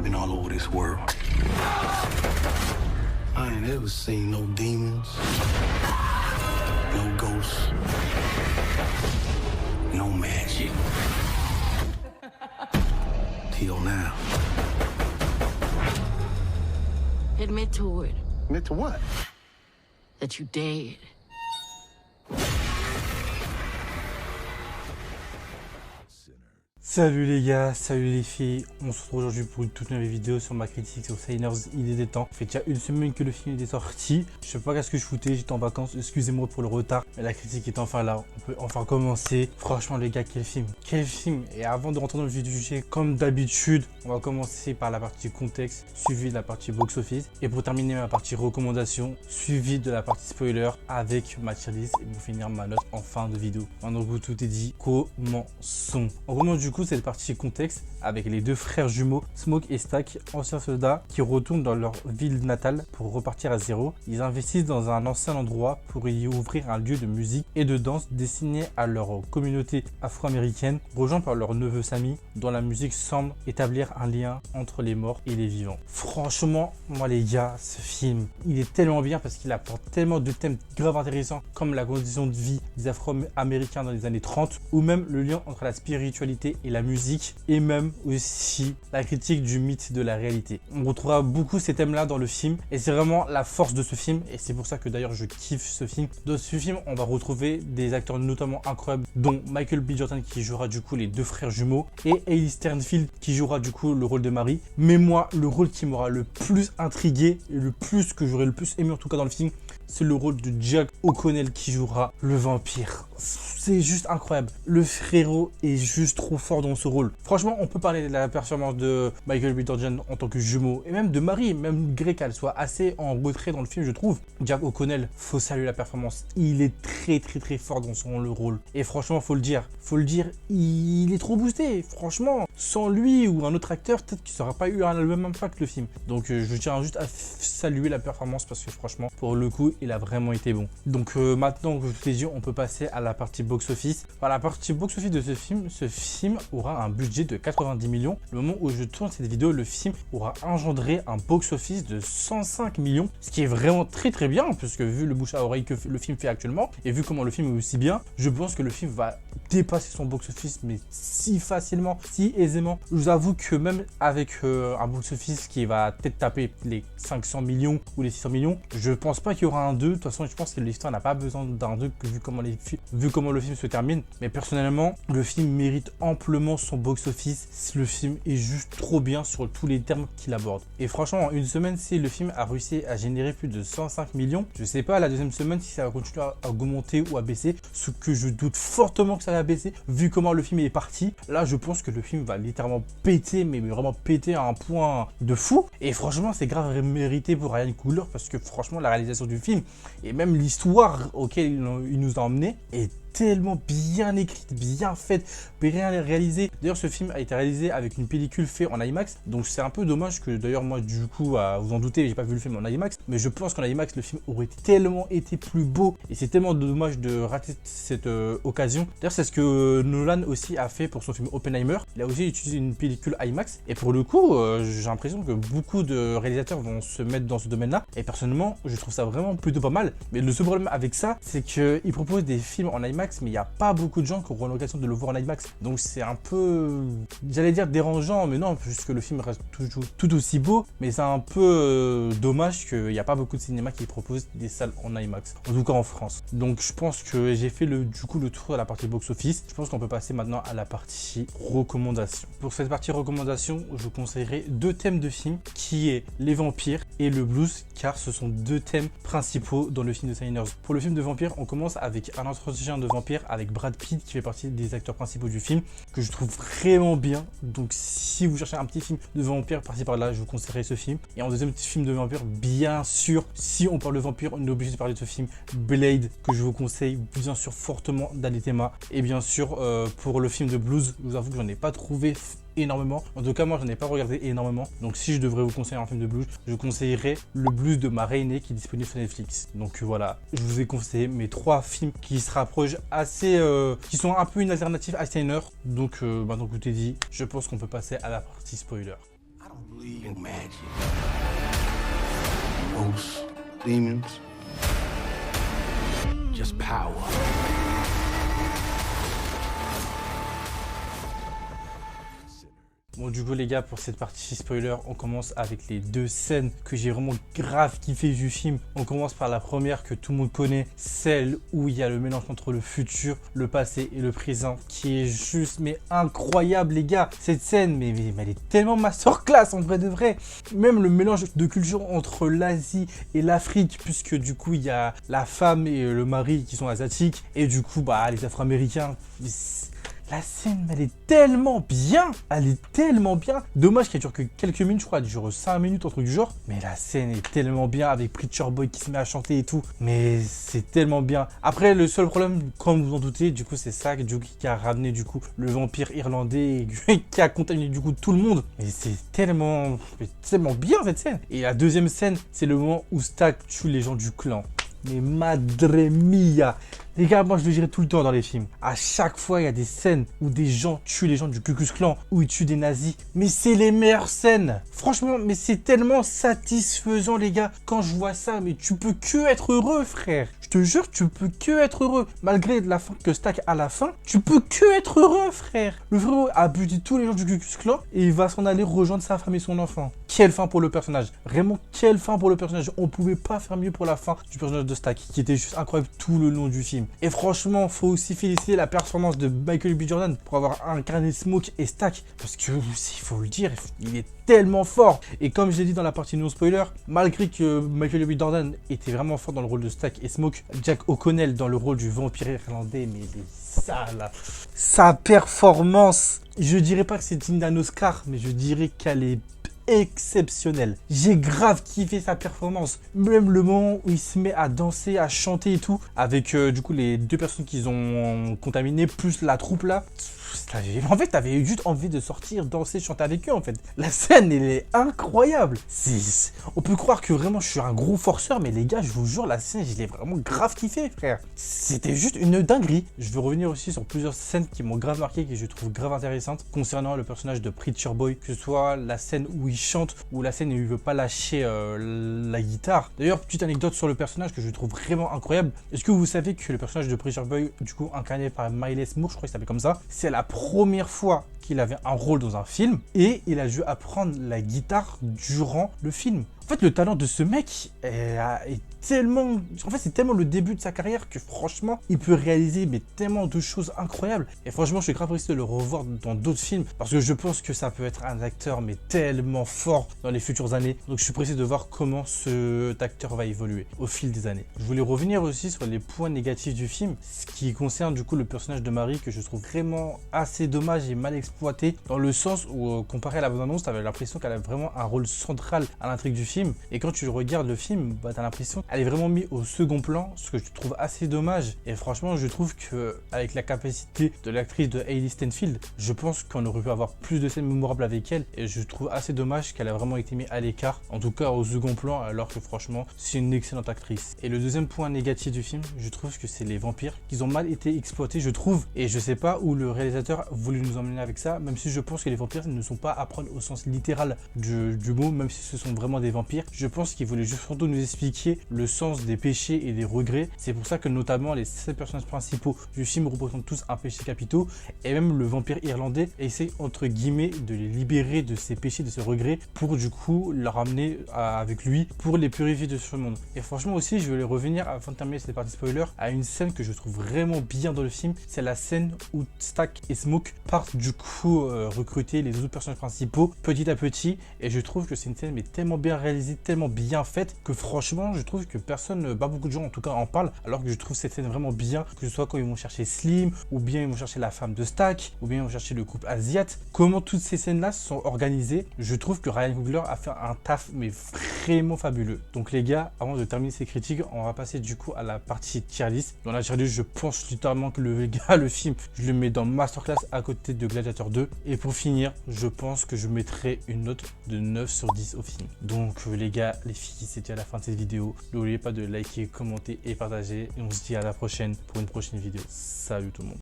been all over this world. I ain't ever seen no demons, no ghosts, no magic. Till now. Admit to it. Admit to what? That you dead. Salut les gars, salut les filles, on se retrouve aujourd'hui pour une toute nouvelle vidéo sur ma critique sur Sinners, il est des temps. Ça fait déjà une semaine que le film est sorti, je sais pas ce que je foutais, j'étais en vacances, excusez-moi pour le retard, mais la critique est enfin là, on peut enfin commencer. Franchement les gars, quel film, et avant de rentrer dans le vif du sujet, comme d'habitude, on va commencer par la partie contexte, suivi de la partie box-office, et pour terminer ma partie recommandation, suivi de la partie spoiler avec ma tier list, et pour finir ma note en fin de vidéo. Maintenant que tout est dit, commençons. On commence du coup cette partie contexte avec les deux frères jumeaux Smoke et Stack, anciens soldats qui retournent dans leur ville natale pour repartir à zéro. Ils investissent dans un ancien endroit pour y ouvrir un lieu de musique et de danse destiné à leur communauté afro-américaine, rejoint par leur neveu Sammy, dont la musique semble établir un lien entre les morts et les vivants. Franchement, moi les gars, ce film, il est tellement bien parce qu'il apporte tellement de thèmes graves intéressants comme la condition de vie des afro-américains dans les années 30 ou même le lien entre la spiritualité et la musique et même aussi la critique du mythe de la réalité. On retrouvera beaucoup ces thèmes-là dans le film et c'est vraiment la force de ce film et c'est pour ça que d'ailleurs je kiffe ce film. Dans ce film, on va retrouver des acteurs notamment incroyables dont Michael B. Jordan qui jouera du coup les deux frères jumeaux et Hailey Steinfeld qui jouera du coup le rôle de Marie. Mais moi, le rôle qui m'aura le plus intrigué et le plus que j'aurais le plus aimé en tout cas dans le film, c'est le rôle de Jack O'Connell qui jouera le vampire. C'est juste incroyable. Le frérot est juste trop fort dans ce rôle. Franchement, on peut parler de la performance de Michael B. Jordan en tant que jumeau et même de Marie, même gré qu'elle soit assez en retrait dans le film, je trouve. Jack O'Connell, faut saluer la performance. Il est très fort dans son rôle. Et franchement, faut le dire, il est trop boosté. Franchement, sans lui ou un autre acteur, peut-être qu'il n'aurait pas eu le même impact le film. Donc, je tiens juste à saluer la performance parce que franchement, pour le coup, il a vraiment été bon. Donc maintenant que je vous l'ai dit, on peut passer à la partie box-office. Par la partie box-office de ce film aura un budget de 90 millions. Le moment où je tourne cette vidéo, le film aura engendré un box-office de 105 millions, ce qui est vraiment très bien, puisque vu le bouche à oreille que le film fait actuellement, et vu comment le film est aussi bien, je pense que le film va dépasser son box-office, mais si facilement, si aisément. Je vous avoue que même avec un box-office qui va peut-être taper les 500 millions ou les 600 millions, je pense pas qu'il y aura un 2. De toute façon, je pense que l'histoire n'a pas besoin d'un 2 vu comment le film se termine. Mais personnellement, le film mérite amplement son box-office. Le film est juste trop bien sur tous les termes qu'il aborde. Et franchement, en une semaine, si le film a réussi à générer plus de 105 millions, je sais pas la deuxième semaine si ça va continuer à augmenter ou à baisser, ce que je doute fortement que ça va baisser vu comment le film est parti. Là, je pense que le film va littéralement péter, mais vraiment péter à un point de fou. Et franchement, c'est grave mérité pour Ryan Coogler parce que franchement, la réalisation du film et même l'histoire auquel il nous a emmené est tellement bien écrite, bien faite, bien réalisée. D'ailleurs, ce film a été réalisé avec une pellicule faite en IMAX. Donc, c'est un peu dommage que, d'ailleurs, moi, du coup, vous en doutez, j'ai pas vu le film en IMAX. Mais je pense qu'en IMAX, le film aurait tellement été plus beau. Et c'est tellement dommage de rater cette occasion. D'ailleurs, c'est ce que Nolan aussi a fait pour son film Oppenheimer. Il a aussi utilisé une pellicule IMAX. Et pour le coup, j'ai l'impression que beaucoup de réalisateurs vont se mettre dans ce domaine-là. Et personnellement, je trouve ça vraiment plutôt pas mal. Mais le seul problème avec ça, c'est qu'ils proposent des films en IMAX, mais il n'y a pas beaucoup de gens qui auront l'occasion de le voir en IMAX. Donc c'est un peu, j'allais dire dérangeant, mais non, puisque le film reste toujours tout aussi beau. Mais c'est un peu dommage qu'il n'y a pas beaucoup de cinémas qui proposent des salles en IMAX, en tout cas en France. Donc je pense que j'ai fait du coup le tour de la partie box-office. Je pense qu'on peut passer maintenant à la partie recommandation. Pour cette partie recommandation, je conseillerais deux thèmes de film, qui est les vampires et le blues, car ce sont deux thèmes principaux dans le film de Sinners. Pour le film de vampire, on commence avec un entretien de vampire avec Brad Pitt qui fait partie des acteurs principaux du film, que je trouve vraiment bien. Donc si vous cherchez un petit film de vampire par-ci par-là, je vous conseillerais ce film. Et en deuxième film de vampire, bien sûr, si on parle de vampire, on est obligé de parler de ce film Blade, que je vous conseille bien sûr fortement d'Alitema. Et bien sûr, pour le film de blues, je vous avoue que j'en ai pas trouvé énormément. En tout cas, moi, j'en ai pas regardé énormément. Donc, si je devrais vous conseiller un film de blues, je conseillerais le blues de Ma Rainée qui est disponible sur Netflix. Donc, voilà, je vous ai conseillé mes trois films qui se rapprochent assez, qui sont un peu une alternative à Steiner. Donc, maintenant que tout est dit, je pense qu'on peut passer à la partie spoiler. I don't believe in magic. Ghosts, demons, just power. Bon du coup les gars, pour cette partie spoiler, on commence avec les deux scènes que j'ai vraiment grave kiffé du film. On commence par la première que tout le monde connaît, celle où il y a le mélange entre le futur, le passé et le présent, qui est juste mais incroyable les gars. Cette scène, mais elle est tellement masterclass en vrai de vrai. Même le mélange de culture entre l'Asie et l'Afrique, puisque du coup il y a la femme et le mari qui sont asiatiques, et du coup bah les Afro-Américains. La scène, elle est tellement bien. Elle est tellement bien. Dommage qu'elle dure que quelques minutes, je crois. Elle dure 5 minutes, un truc du genre. Mais la scène est tellement bien avec Preacher Boy qui se met à chanter et tout. Mais c'est tellement bien. Après, le seul problème, comme vous en doutez, du coup, c'est ça qui a ramené du coup le vampire irlandais et qui a contaminé du coup tout le monde. Mais c'est tellement bien cette scène. Et la deuxième scène, c'est le moment où Stack tue les gens du clan. Mais madre mia. Les gars, moi je le dirais tout le temps dans les films. À chaque fois, il y a des scènes où des gens tuent les gens du Ku Klux Klan, où ils tuent des nazis. Mais c'est les meilleures scènes. Franchement, mais c'est tellement satisfaisant, les gars. Quand je vois ça, mais tu peux que être heureux, frère. Je te jure, tu peux que être heureux. Malgré la fin que Stack à la fin, tu peux que être heureux, frère. Le frérot a buté tous les gens du Ku Klux Klan et il va s'en aller rejoindre sa femme et son enfant. Quelle fin pour le personnage. Vraiment, quelle fin pour le personnage. On pouvait pas faire mieux pour la fin du personnage de Stack, qui était juste incroyable tout le long du film. Et franchement, faut aussi féliciter la performance de Michael B. Jordan pour avoir incarné Smoke et Stack. Parce que, il faut le dire, il est tellement fort. Et comme je l'ai dit dans la partie non-spoiler, malgré que Michael B. Jordan était vraiment fort dans le rôle de Stack et Smoke, Jack O'Connell dans le rôle du vampire irlandais, mais ça là, sa performance, je dirais pas que c'est digne d'un Oscar, mais je dirais qu'elle est exceptionnel. J'ai grave kiffé sa performance. Même le moment où il se met à danser, à chanter et tout, avec du coup les deux personnes qu'ils ont contaminées, plus la troupe là. En fait, t'avais juste envie de sortir, danser, chanter avec eux en fait. La scène, elle est incroyable. On peut croire que vraiment je suis un gros forceur, mais les gars, je vous jure, la scène, je l'ai vraiment grave kiffé, frère. C'était juste une dinguerie. Je veux revenir aussi sur plusieurs scènes qui m'ont grave marqué, que je trouve grave intéressantes, concernant le personnage de Preacher Boy, que ce soit la scène où il chante, ou la scène où il veut pas lâcher la guitare. D'ailleurs, petite anecdote sur le personnage que je trouve vraiment incroyable. Est-ce que vous savez que le personnage de Preacher Boy, du coup incarné par Miles Moore, je crois qu'il s'appelle comme ça, c'est la première fois qu'il avait un rôle dans un film et il a dû apprendre la guitare durant le film. En fait, le talent de ce mec est tellement... En fait, c'est tellement le début de sa carrière que franchement, il peut réaliser mais tellement de choses incroyables. Et franchement, je suis grave pressé de le revoir dans d'autres films parce que je pense que ça peut être un acteur mais tellement fort dans les futures années. Donc, je suis pressé de voir comment cet acteur va évoluer au fil des années. Je voulais revenir aussi sur les points négatifs du film, ce qui concerne du coup le personnage de Marie que je trouve vraiment assez dommage et mal exploité dans le sens où, comparé à la bande-annonce, tu avais l'impression qu'elle avait vraiment un rôle central à l'intrigue du film. Et quand tu regardes le film, bah, tu as l'impression qu'elle est vraiment mise au second plan, ce que je trouve assez dommage. Et franchement, je trouve qu'avec la capacité de l'actrice de Hailee Steinfeld, je pense qu'on aurait pu avoir plus de scènes mémorables avec elle. Et je trouve assez dommage qu'elle a vraiment été mise à l'écart, en tout cas au second plan, alors que franchement, c'est une excellente actrice. Et le deuxième point négatif du film, je trouve que c'est les vampires, qu'ils ont mal été exploités, je trouve. Et je sais pas où le réalisateur voulait nous emmener avec ça, même si je pense que les vampires ne sont pas à prendre au sens littéral du mot, même si ce sont vraiment des vampires. Je pense qu'il voulait juste surtout nous expliquer le sens des péchés et des regrets. C'est pour ça que notamment les 7 personnages principaux du film représentent tous un péché capitaux, et même le vampire irlandais essaie entre guillemets de les libérer de ces péchés, de ces regrets, pour du coup leur ramener avec lui, pour les purifier de ce monde. Et franchement aussi, je voulais revenir, afin de terminer cette partie spoiler, à une scène que je trouve vraiment bien dans le film. C'est la scène où Stack et Smoke partent du coup recruter les autres personnages principaux petit à petit, et je trouve que c'est une scène mais tellement bien réalisée, tellement bien faite, que franchement je trouve que personne, pas beaucoup de gens en tout cas en parlent, alors que je trouve cette scène vraiment bien, que ce soit quand ils vont chercher Slim, ou bien ils vont chercher la femme de Stack, ou bien ils vont chercher le couple asiate. Comment toutes ces scènes là sont organisées, je trouve que Ryan Coogler a fait un taf mais vraiment fabuleux. Donc les gars, avant de terminer ces critiques, on va passer du coup à la partie tier list. Dans la tier list, je pense littéralement que le film, je le mets dans Masterclass à côté de Gladiator 2. Et pour finir, je pense que je mettrai une note de 9 sur 10 au film. Donc les gars, les filles, c'était à la fin de cette vidéo. N'oubliez pas de liker, commenter et partager. Et on se dit à la prochaine pour une prochaine vidéo. Salut tout le monde.